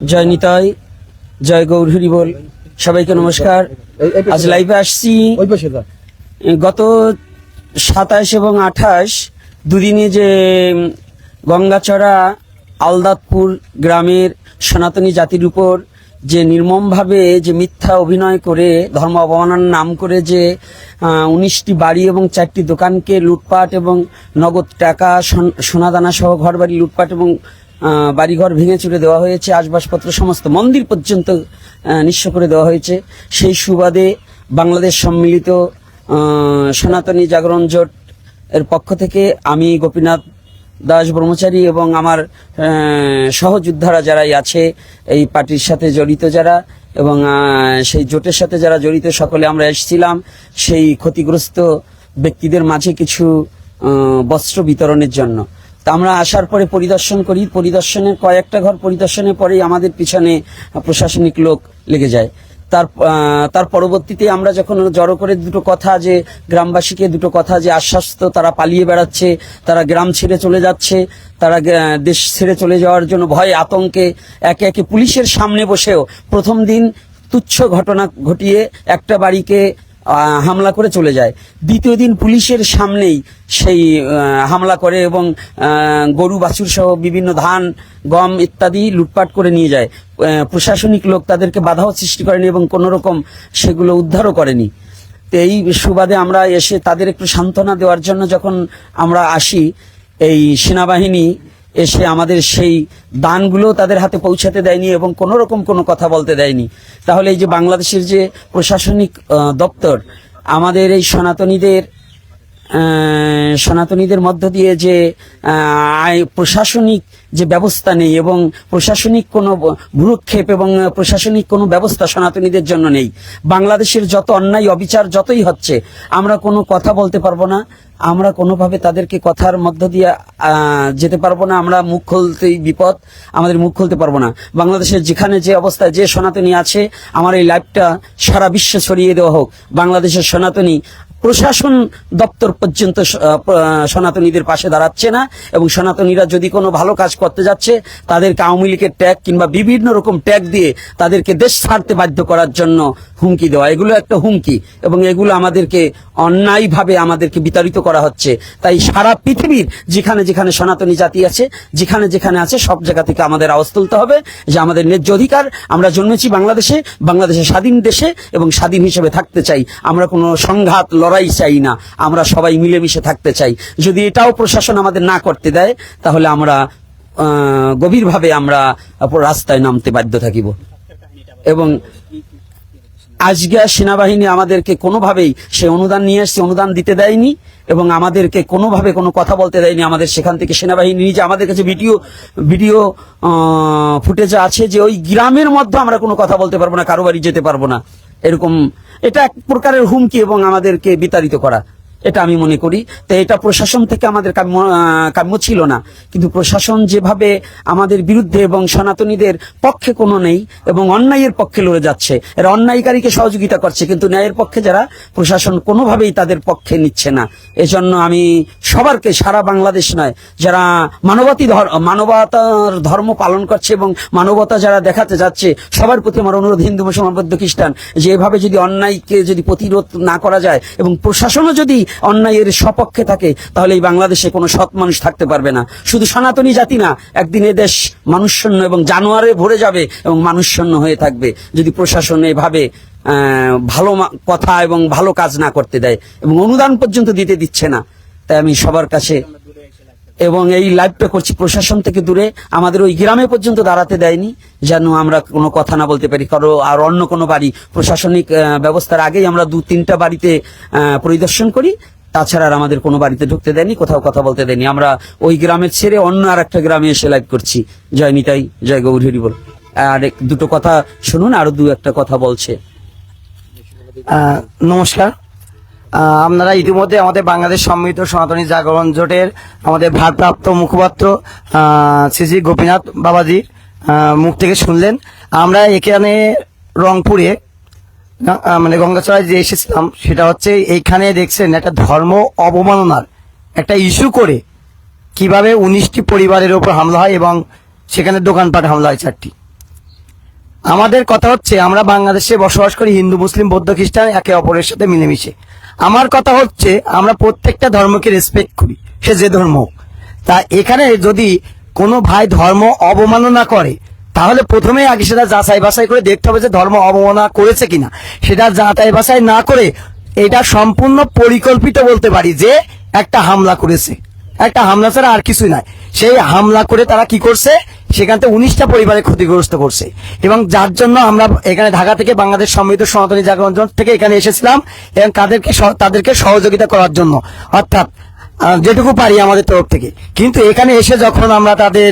জয় নিতাই, জয় গৌর হরি বল। সবাইকে নমস্কার। আজ লাইভে আসছি গত 27 এবং 28 দুদিনে যে গঙ্গাচড়া আলদাতপুর গ্রামের সনাতনী জাতির উপর যে নির্মমভাবে যে মিথ্যা অভিনয় করে ধর্ম অবমাননার নাম করে যে 19টি বাড়ি এবং 4টি দোকানকে লুটপাট এবং নগদ টাকা সোনাদানা সহ ঘরবাড়ি লুটপাট এবং বাড়িঘর ভেঙে চুরে দেওয়া হয়েছে, আসবাবপত্র সমস্ত মন্দির পর্যন্ত নিঃস্ব করে দেওয়া হয়েছে। সেই সুবাদে বাংলাদেশ সম্মিলিত সনাতনী জাগরণ জোট এর পক্ষ থেকে আমি গোপীনাথ দাস ব্রহ্মচারী এবং আমার সহযোদ্ধারা যারাই আছে এই পার্টির সাথে জড়িত যারা এবং সেই জোটের সাথে যারা জড়িত সকলে আমরা এসেছিলাম সেই ক্ষতিগ্রস্ত ব্যক্তিদের মাঝে কিছু বস্ত্র বিতরণের জন্য। তা আমরা আসার পরে পরিদর্শন করি, পরিদর্শনের কয়েকটা ঘর পরিদর্শনের পরেই আমাদের পিছনে প্রশাসনিক লোক লেগে যায়। তার পরবর্তীতে আমরা যখন জড়ো করে দুটো কথা যে গ্রামবাসীকে দুটো কথা যে আশ্বাস তো তারা পালিয়ে বেড়াচ্ছে, তারা গ্রাম ছেড়ে চলে যাচ্ছে, তারা দেশ ছেড়ে চলে যাওয়ার জন্য ভয়ে আতঙ্কে একে একে পুলিশের সামনে বসেও প্রথম দিন তুচ্ছ ঘটনা ঘটিয়ে একটা বাড়িকে হামলা করে চলে যায়। দ্বিতীয় দিন পুলিশের সামনেই সেই হামলা করে এবং গরু বাছুর সহ বিভিন্ন ধান গম ইত্যাদি লুটপাট করে নিয়ে যায়। প্রশাসনিক লোক তাদেরকে বাধাও সৃষ্টি করেনি এবং কোনো রকম সেগুলো উদ্ধারও করেনি। তো এই সুবাদে আমরা এসে তাদের একটু সান্ত্বনা দেওয়ার জন্য যখন আমরা আসি, এই সেনাবাহিনী এসে আমাদের সেই দানগুলো তাদের হাতে পৌঁছাতে দেয়নি এবং কোনো রকম কোনো কথা বলতে দেয়নি। তাহলে এই যে বাংলাদেশের যে প্রশাসনিক দপ্তর আমাদের এই সনাতনীদের মধ্য দিয়ে যে প্রশাসনিক যে ব্যবস্থা নেই এবং প্রশাসনিক কোনো ভ্রুক্ষেপ এবং প্রশাসনিক কোনো ব্যবস্থা সনাতনীদের জন্য নেই। বাংলাদেশের যত অন্যায় অবিচার যতই হচ্ছে আমরা কোনো কথা বলতে পারবো না, আমরা কোনোভাবে তাদেরকে কথার মধ্য দিয়ে যেতে পারবো না। আমরা মুখ খুলতেই বিপদ, আমাদের মুখ খুলতে পারবো না। বাংলাদেশের যেখানে যে অবস্থায় যে সনাতনী আছে আমার এই লাইভটা সারা বিশ্বে ছড়িয়ে দেওয়া হোক। বাংলাদেশের সনাতনী প্রশাসন দপ্তর পর্যন্ত সনাতনীদের পাশে দাঁড়াচ্ছে না এবং সনাতনীরা যদি কোনো ভালো কাজ করতে যাচ্ছে তাদেরকে আওয়ামী লীগের ট্যাগ কিংবা বিভিন্ন রকম ট্যাগ দিয়ে তাদেরকে দেশ ছাড়তে বাধ্য করার জন্য হুমকি দেওয়া, এগুলো একটা হুমকি এবং এগুলো আমাদেরকে অন্যায়ভাবে আমাদেরকে বিতাড়িত করা হচ্ছে। তাই সারা পৃথিবীর যেখানে যেখানে সনাতনী জাতি আছে, যেখানে যেখানে আছে সব জায়গা থেকে আমাদের আওয়াজ তুলতে হবে যে আমাদের ন্যায্য অধিকার। আমরা জন্মেছি বাংলাদেশে স্বাধীন দেশে এবং স্বাধীন হিসেবে থাকতে চাই। আমরা কোনো সংঘাত লড়াই চাই না, আমরা সবাই মিলেমিশে থাকতে চাই। যদি এটাও প্রশাসন আমাদের না করতে দেয় তাহলে আমরা গভীরভাবে আমরা রাস্তায় নামতে বাধ্য থাকিব। এবং আজকে সেনাবাহিনী আমাদেরকে কোনোভাবেই সে অনুদান নিয়ে আসছে, অনুদান দিতে দেয়নি এবং আমাদেরকে কোনোভাবে কোনো কথা বলতে দেয়নি। আমাদের সেখান থেকে সেনাবাহিনী নিজে আমাদের কাছে ভিডিও ফুটেজ আছে যে ওই গ্রামের মধ্যে আমরা কোনো কথা বলতে পারবো না, কারো বাড়ি যেতে পারবো না, এরকম এটা এক প্রকারের হুমকি এবং আমাদেরকে বিতাড়িত করা, এটা আমি মনে করি। তো এটা প্রশাসন থেকে আমাদের কাম্য ছিল না, কিন্তু প্রশাসন যেভাবে আমাদের বিরুদ্ধে এবং সনাতনীদের পক্ষে কোনো নেই এবং অন্যায়ের পক্ষে লড়ে যাচ্ছে, এরা অন্যায়কারীকে সহযোগিতা করছে কিন্তু ন্যায়ের পক্ষে যারা প্রশাসন কোনোভাবেই তাদের পক্ষে নিচ্ছে না। এজন্য আমি সবারকে, সারা বাংলাদেশ নয়, যারা মানবতার ধর্ম পালন করছে এবং মানবতা যারা দেখাতে যাচ্ছে সবার প্রতি আমার অনুরোধ, হিন্দু মুসলমান বৌদ্ধ খ্রিস্টান, যে এভাবে যদি অন্যায়কে যদি প্রতিরোধ না করা যায় এবং প্রশাসনও যদি অন্যায়ের সপক্ষে থাকে তাহলে এই বাংলাদেশে কোনো সৎ মানুষ থাকতে পারবে না। শুধু সনাতনী জাতি না, একদিন এদেশ মানুষশূন্য এবং জানোয়ারে ভরে যাবে এবং মানুষশূন্য হয়ে থাকবে যদি প্রশাসন এভাবে ভালো কথা এবং ভালো কাজ না করতে দেয় এবং অনুদান পর্যন্ত দিচ্ছে না। তাই আমি সবার কাছে এবং এই লাইভটা করছি প্রশাসন থেকে দূরে, আমাদের ওই গ্রামে পর্যন্ত দাঁড়াতে দেয়নি যেন আমরা কোনো কথা না বলতে পারি। কারো আর অন্য কোনো বাড়ি প্রশাসনিক ব্যবস্থার আগেই আমরা 2-3টা বাড়িতে পরিদর্শন করি, তাছাড়া আর আমাদের কোনো বাড়িতে ঢুকতে দেয়নি, কোথাও কথা বলতে দেয়নি। আমরা ওই গ্রামের ছেড়ে অন্য আর একটা গ্রামে এসে লাইভ করছি। জয় নিতাই, জয় গৌর হরি বল। আর দুটো কথা শুনুন, আরো একটা কথা বলছে। নমস্কার। আপনারা ইতিমধ্যে আমাদের বাংলাদেশ সম্মিলিত সনাতনী জাগরণ জোটের আমাদের ভারপ্রাপ্ত মুখপাত্র শ্রী গোপীনাথ বাবাজির মুখ থেকে শুনলেন। আমরা এখানে রংপুরে মানে গঙ্গাচড়ায় যে এসেছিলাম সেটা হচ্ছে এইখানে দেখছেন একটা ধর্ম অবমাননার একটা ইস্যু করে কিভাবে 19টি পরিবারের উপর হামলা হয় এবং সেখানে দোকানপাট হামলা হয় 4টি। আমাদের কথা হচ্ছে আমরা বাংলাদেশে বসবাস করি, হিন্দু মুসলিম বৌদ্ধ খ্রিস্টান একে অপরের সাথে মিলেমিশে। আমার কথা হচ্ছে আমরা প্রত্যেকটা ধর্মকে রেসপেক্ট করি, সে যে ধর্ম হোক। তা এখানে যদি কোনো ভাই ধর্ম অবমাননা করে, তাহলে প্রথমে আগে সেটা যাচাই বাছাই করে দেখতে হবে যে ধর্ম অবমাননা করেছে কিনা। সেটা যাচাই বাছাই না করে এটা সম্পূর্ণ পরিকল্পিত বলতে পারি যে একটা হামলা করেছে, একটা হামলা ছাড়া আর কিছুই নাই। সেই হামলা করে তারা কি করছে, সেখান থেকে 19টা পরিবারে ক্ষতিগ্রস্ত করছে। এবং যার জন্য আমরা এখানে ঢাকা থেকে বাংলাদেশ সমৃদ্ধ সনাতনী জাগরণ জোট থেকে এখানে এসেছিলাম এবং তাদেরকে সহযোগিতা করার জন্য, অর্থাৎ যেটুকু পারি আমাদের তরফ থেকে। কিন্তু এখানে এসে যখন আমরা তাদের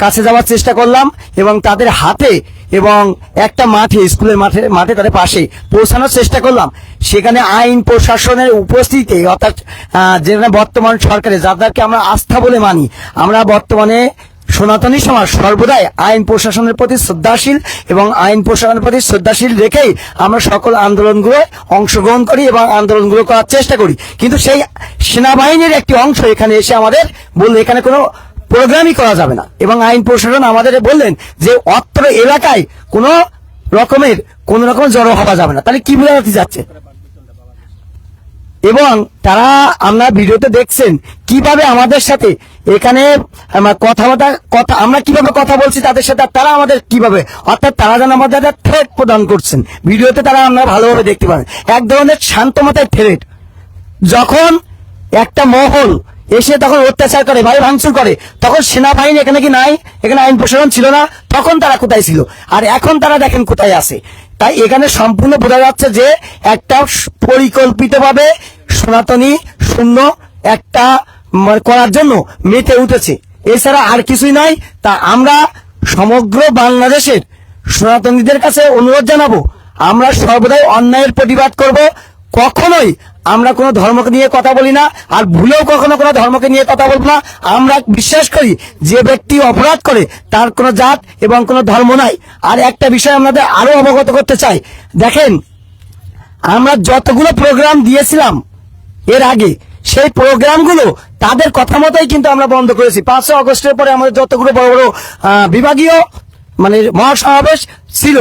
কাছে যাওয়ার চেষ্টা করলাম এবং তাদের হাতে এবং একটা মাঠে, স্কুলের মাঠে তাদের পাশে পৌঁছানোর চেষ্টা করলাম, সেখানে আইন প্রশাসনের উপস্থিতিতে, অর্থাৎ যেখানে বর্তমান সরকারে যাদেরকে আমরা আস্থা বলে মানি, আমরা বর্তমানে সনাতনী সমাজ সর্বদাই আইন প্রশাসনের প্রতি শ্রদ্ধাশীল এবং আইন প্রশাসনের প্রতি শ্রদ্ধাশীল রেখেই আমরা সকল আন্দোলনগুলো অংশগ্রহণ করি এবং আন্দোলনগুলো করার চেষ্টা করি। কিন্তু সেই সেনাবাহিনীর একটি অংশ এখানে এসে আমাদের বললো এখানে কোনো প্রোগ্রামই করা যাবে না, এবং আইন প্রশাসন আমাদের বললেন যে অত্র এলাকায় কোনো রকমের জড়ো হওয়া যাবে না। তাহলে কি বোঝাতে যাচ্ছে? এবং তারা, আমরা ভিডিওতে দেখছেন কিভাবে আমাদের সাথে এখানে আমরা কিভাবে কথা বলছি তাদের সাথে, আর তারা আমাদের কিভাবে, অর্থাৎ তারা যেন আমাদের থ্রেট প্রদান করছেন। ভিডিওতে তারা আমরা ভালোভাবে দেখতে পারেন এক ধরনের শান্ত মাথায় থ্রেট। যখন একটা মহল এসে তখন অত্যাচার করে, ভাই ভাঙচুর করে, তখন সেনাবাহিনী এখানে কি নাই? এখানে আইন প্রশাসন ছিল না? তখন তারা কোথায় ছিল? আর এখন তারা দেখেন কোথায় আছে। তাই এখানে সম্পূর্ণ বোঝা যাচ্ছে যে একটা পরিকল্পিতভাবে সনাতনী শূন্য একটা করার জন্য মেতে উঠেছে, এছাড়া আর কিছুই নাই। তা আমরা সমগ্র বাংলাদেশের সনাতনীদের কাছে অনুরোধ জানাবো, আমরা সর্বদাই অন্যায়ের প্রতিবাদ করব। কখনোই আমরা কোনো ধর্মকে নিয়ে কথা বলি না, আর ভুলেও কখনো কোনো ধর্মকে নিয়ে কথা বলবো না। আমরা বিশ্বাস করি যে ব্যক্তি অপরাধ করে তার কোনো জাত এবং কোনো ধর্ম নাই। আর একটা বিষয় আমাদের আরো অবগত করতে চাই, দেখেন আমরা যতগুলো প্রোগ্রাম দিয়েছিলাম এর আগে, সেই প্রোগ্রামগুলো তাদের কথা মতোই কিন্তু আমরা বন্ধ করেছি। 5 আগস্টের পরে আমাদের যতগুলো বড় বড় বিভাগীয় মহাসমাবেশ ছিল,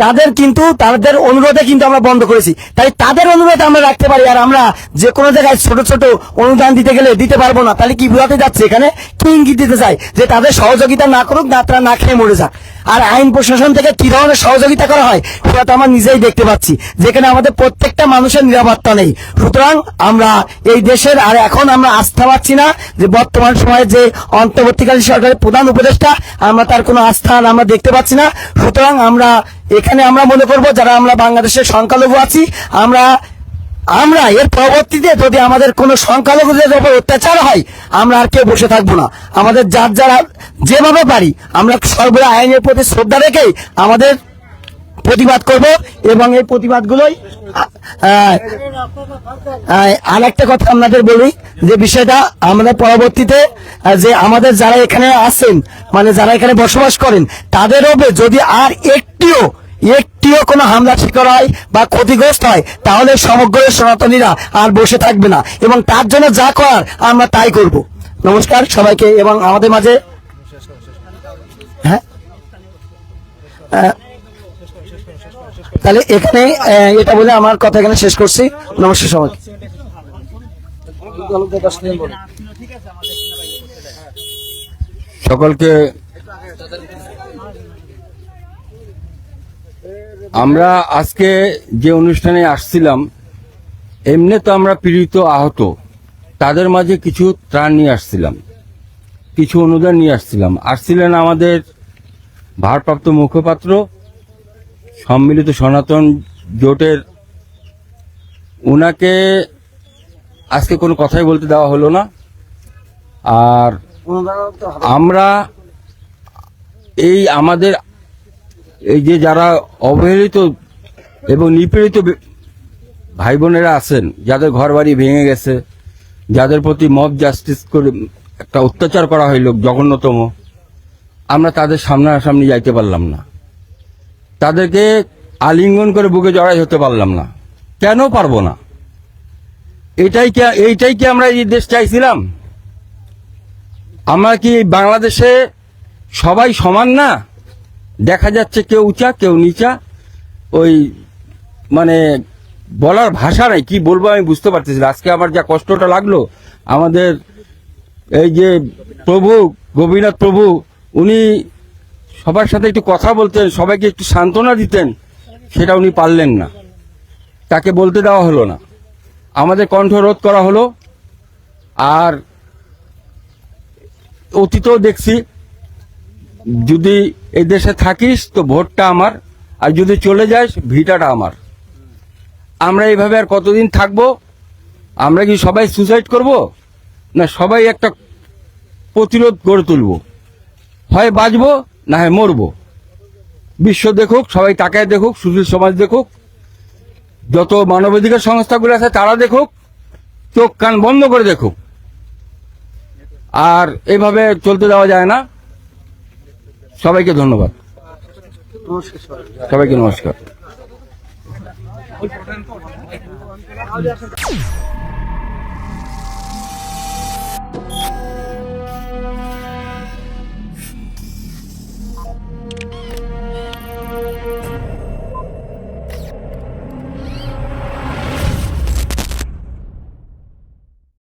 তাদের অনুরোধে কিন্তু আমরা বন্ধ করেছি। তাই তাদের অনুরোধ আমরা রাখতে পারি, আর আমরা যে কোনো জায়গায় ছোট ছোট অনুদান দিতে গেলে দিতে পারবো না। তাহলে কি বোঝাতে যাচ্ছে? এখানে কি ইঙ্গিত দিতে চাই? যে তাদের সহযোগিতা না করুক, না তারা না খেয়ে মরে যাক। আর আইন প্রশাসন থেকে কি ধরনের সহযোগিতা করা হয় সেটা তো আমরা নিজেই দেখতে পাচ্ছি, যেখানে আমাদের প্রত্যেকটা মানুষের নিরাপত্তা নেই। সুতরাং আমরা এই দেশের আর এখন আমরা আস্থা পাচ্ছি না যে বর্তমান সময়ে যে অন্তর্বর্তীকালীন সরকারের প্রধান উপদেষ্টা, আমরা তার কোনো আস্থা আমরা দেখতে পাচ্ছি না। সুতরাং আমরা এখানে আমরা মনে করব যারা আমরা বাংলাদেশের সংখ্যালঘু আছি, আমরা এর পরবর্তীতে যদি আমাদের কোনো সংখ্যালঘুদের উপর অত্যাচার হয়, আমরা আর কেউ বসে থাকবো না। আমাদের যারা যেভাবে পারি আমরা সর্বদা আইনের প্রতি শ্রদ্ধা রেখেই আমাদের প্রতিবাদ করব। এবং এই প্রতিবাদগুলোই আর একটা কথা আপনাদের বলি, যে বিষয়টা আমাদের পরবর্তীতে যে আমাদের যারা এখানে আছেন, যারা এখানে বসবাস করেন, তাদের উপরে যদি আর একটিও কোনো হামলা শিকার হয় বা ক্ষতিগ্রস্ত হয়, তাহলে সমগ্র সনাতনীরা আর বসে থাকবে না, এবং তার জন্য যা করার আমরা তাই করব। নমস্কার সবাইকে। এবং আমাদের মাঝে তাহলে এখানে এটা বলে আমার কথা এখানে শেষ করছি। নমস্কার সবাইকে। সকলকে আমরা আজকে যে অনুষ্ঠানে আসছিলাম, এমনি তো আমরা পীড়িত আহত, তাদের মাঝে কিছু ত্রাণ নিয়ে আসছিলাম, কিছু অনুদান নিয়ে আসছিলেন আমাদের ভারপ্রাপ্ত মুখপাত্র সম্মিলিত সনাতন জোটের। উনাকে আজকে কোনো কথাই বলতে দেওয়া হলো না। আর আমরা আমাদের এই যে যারা অবহেলিত এবং নিপীড়িত ভাই বোনেরা আছেন, যাদের ঘর বাড়ি ভেঙে গেছে, যাদের প্রতি মব জাস্টিস করে একটা অত্যাচার করা হইল জঘন্যতম, আমরা তাদের সামনাসামনি যাইতে পারলাম না, তাদেরকে আলিঙ্গন করে বুকে জড়াই হতে পারলাম না। কেন পারবো না? এইটাই কি আমরা এই দেশ চাইছিলাম? আমরা কি বাংলাদেশে সবাই সমান না? দেখা যাচ্ছে কেউ উঁচা কেউ নিচা, ওই মানে বলার ভাষা নাই, কি বলবো আমি বুঝতে পারতেছি না। আজকে আমার যা কষ্টটা লাগলো, আমাদের এই যে প্রভু গোপীনাথ প্রভু, উনি সবার সাথে একটু কথা বলতেন, সবাইকে একটু সান্ত্বনা দিতেন, সেটা উনি পারলেন না, তাকে বলতে দেওয়া হলো না, আমাদের কণ্ঠরোধ করা হলো। আর অতীতেও দেখছি, যদি এই দেশে থাকিস তো ভোটটা আমার, আর যদি চলে যাস ভিটাটা আমার। আমরা এইভাবে আর কতদিন থাকবো? আমরা কি সবাই সুসাইড করব? না, সবাই একটা প্রতিরোধ গড়ে তুলব, হয় বাঁচবো না হয় মরবো। বিশ্ব দেখুক, সবাই তাকায় দেখুক, সুশীল সমাজ দেখুক, যত মানবাধিকার সংস্থাগুলো আছে তারা দেখুক, চোখ কান বন্ধ করে দেখুক। আর এভাবে চলতে দেওয়া যায় না। সবাইকে ধন্যবাদ, সবাইকে নমস্কার।